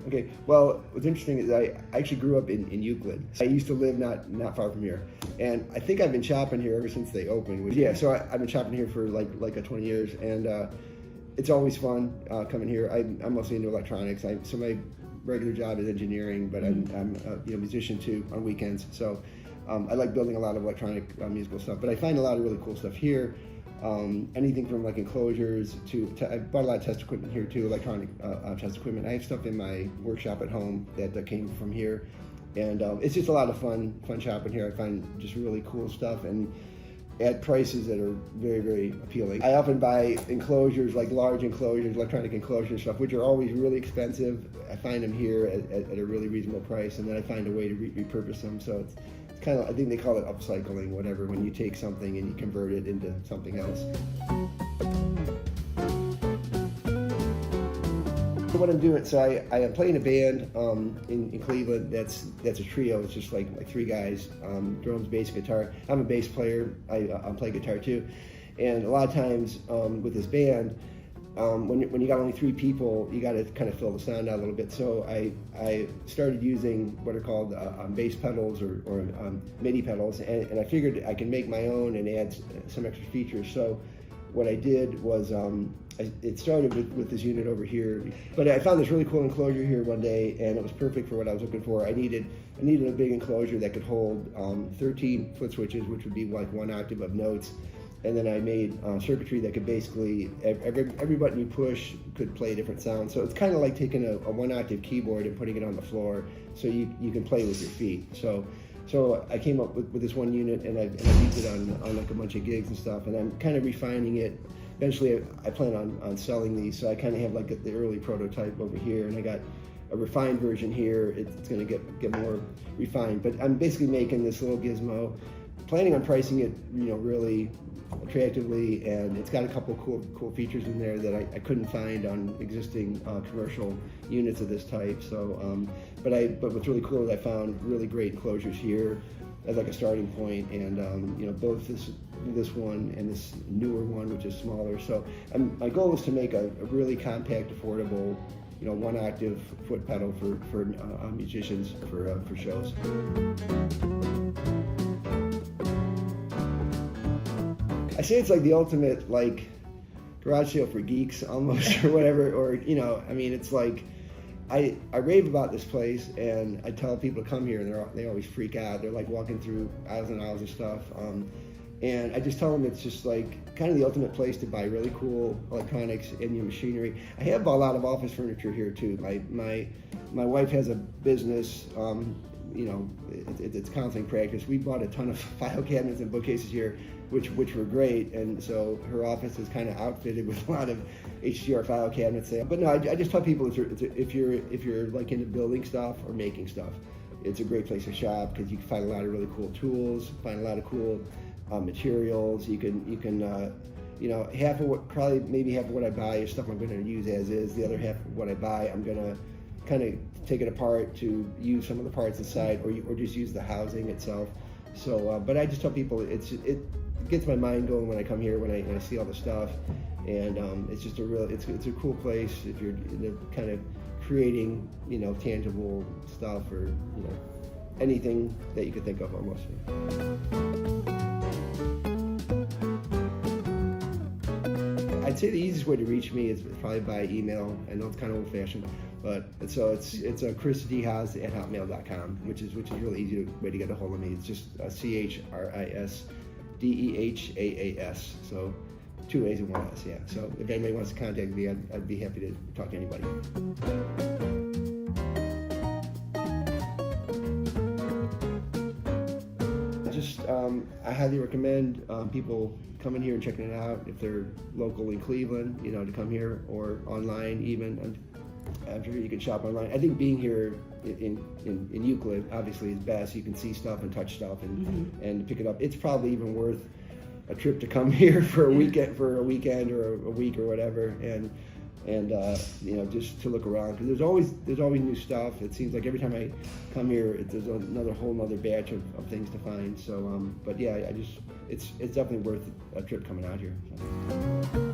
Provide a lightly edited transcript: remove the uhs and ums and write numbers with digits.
Okay, well, what's interesting is I actually grew up in Euclid. I used to live not far from here, and I think I've been shopping here ever since they opened. Yeah, so I've been shopping here for like 20 years, and it's always fun coming here. I'm mostly into electronics. So my regular job is engineering, but I'm a musician too on weekends. So I like building a lot of electronic musical stuff, but I find a lot of really cool stuff here. Anything from like enclosures to I bought a lot of test equipment here too, electronic test equipment. I have stuff in my workshop at home that came from here, and it's just a lot of fun shopping here. I find just really cool stuff and at prices that are very, very appealing. I often buy enclosures, like large enclosures, electronic enclosure stuff, which are always really expensive. I find them here at a really reasonable price, and then I find a way to repurpose them. So it's kind of, I think they call it upcycling, whatever, when you take something and you convert it into something else. So what I'm doing, so I am playing a band in Cleveland that's a trio. It's just like three guys, drums, bass, guitar. I'm a bass player. I play guitar too. And a lot of times with this band, when you got only three people, you got to kind of fill the sound out a little bit. So I started using what are called bass pedals or MIDI pedals, and I figured I can make my own and add some extra features. So what I did was it started with this unit over here, but I found this really cool enclosure here one day, and it was perfect for what I was looking for. I needed a big enclosure that could hold 13 foot switches, which would be like 1 octave of notes. And then I made circuitry that could basically, every button you push could play a different sound. So it's kind of like taking a 1 octave keyboard and putting it on the floor so you can play with your feet. So I came up with this one unit, and I used it on like a bunch of gigs and stuff, and I'm kind of refining it. Eventually I plan on selling these, so I kind of have like the early prototype over here, and I got a refined version here. It's going to get more refined, but I'm basically making this little gizmo, planning on pricing it, really attractively, and it's got a couple cool features in there that I couldn't find on existing commercial units of this type. So, but what's really cool is I found really great enclosures here as like a starting point, and both this one and this newer one, which is smaller. So my goal is to make a really compact, affordable, 1 octave foot pedal for musicians for shows. I say it's like the ultimate like garage sale for geeks almost, or whatever, or it's like I rave about this place, and I tell people to come here, and they always freak out. They're like walking through aisles and aisles of stuff, and I just tell them it's just like kind of the ultimate place to buy really cool electronics and your machinery. I have a lot of office furniture here too. My wife has a business. It's counseling practice. We bought a ton of file cabinets and bookcases here, which were great, and so her office is kind of outfitted with a lot of HGR file cabinets there. But no, I just tell people if you're like into building stuff or making stuff, it's a great place to shop because you can find a lot of really cool tools, find a lot of cool materials. You can half of what I buy is stuff I'm going to use as is. The other half of what I buy, I'm going to kind of take it apart to use some of the parts inside, or just use the housing itself. So, but I just tell people it gets my mind going when I come here, when I see all the stuff, and it's just it's a cool place if you're kind of creating tangible stuff, or anything that you could think of almost. I'd say the easiest way to reach me is probably by email. I know it's kind of old-fashioned, but it's Chris DeHaas@hotmail.com, which is a really easy way to get a hold of me. It's just CHRIS DEHAAS. So 2 A's and 1 S, yeah. So if anybody wants to contact me, I'd be happy to talk to anybody. I highly recommend people coming here and checking it out if they're local in Cleveland, to come here, or online even. I'm sure you can shop online. I think being here in Euclid obviously is best. You can see stuff and touch stuff and pick it up. It's probably even worth a trip to come here for a weekend or a week or whatever, and just to look around, because there's always new stuff. It seems like every time I come here, there's another whole batch of things to find. So, but yeah, it's definitely worth a trip coming out here. So.